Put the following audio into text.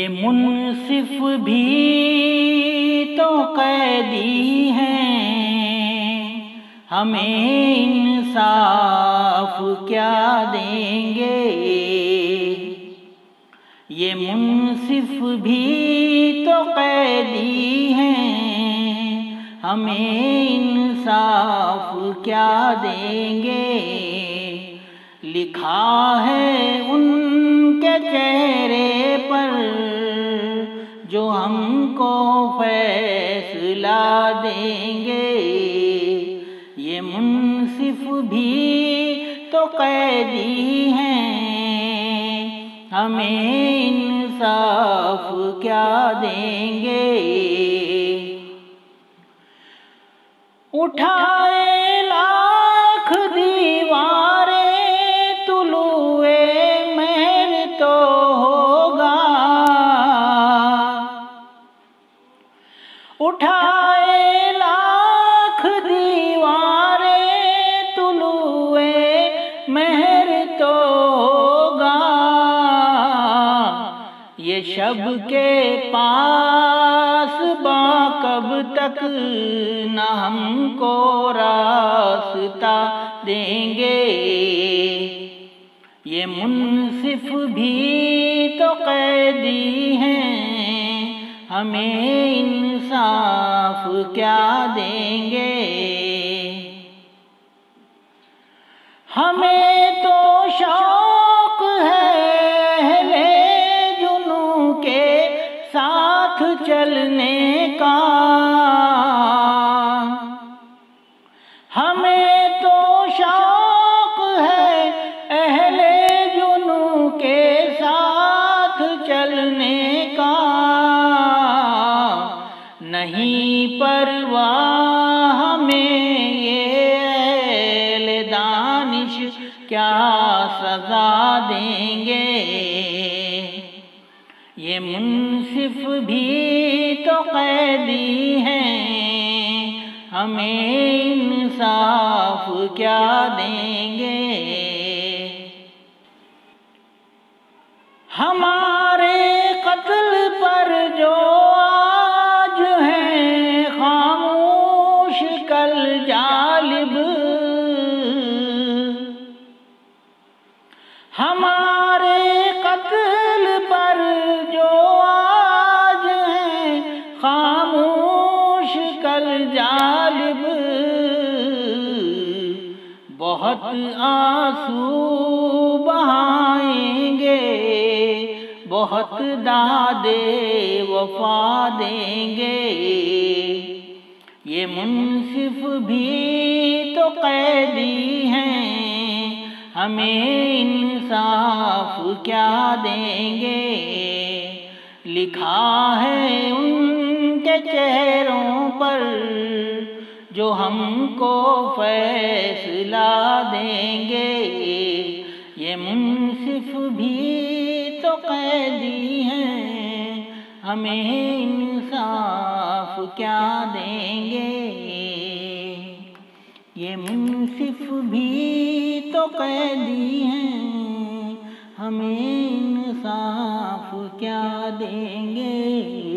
ये मुनसिफ भी तो कैदी हैं, हमें इंसाफ क्या देंगे। ये मुनसिफ भी तो कैदी हैं, हमें इंसाफ क्या देंगे। लिखा है उनके चेहरे पर जो हमको फैसला देंगे। ये मुनसिफ भी तो कैदी हैं, हमें इंसाफ क्या देंगे। उठाए लाख दीवारें तुलुए महर तो होगा। उठाए लाख दीवारें तुलुए महर तो होगा। ये शब के पास कब तक न हमको रास्ता देंगे। ये मुनसिफ भी तो कैदी हैं, हमें इंसाफ क्या देंगे। हमें तो शौक है जुनू के साथ चलने का। हमें तो शौक है अहले जुनू के साथ चलने का। नहीं परवाह हमें ये अहले दानिश क्या सजा देंगे। ये मुनसिफ भी तो कैदी हैं, हमें इंसाफ क्या देंगे। हमारे कत्ल पर जो आज हैं खामोश कल जालिब। हमारे कत्ल पर जो आज हैं खामोश कल जालिब। बहुत आंसू बहाएंगे, बहुत दादे वफा देंगे। ये मुनसिफ भी तो कैदी हैं, हमें इंसाफ क्या देंगे। लिखा है उनके चेहरों पर जो हमको फैसला देंगे। ये मुनसिफ भी तो कैदी हैं, हमें इंसाफ क्या देंगे। ये मुनसिफ भी तो कैदी हैं, हमें इंसाफ क्या देंगे।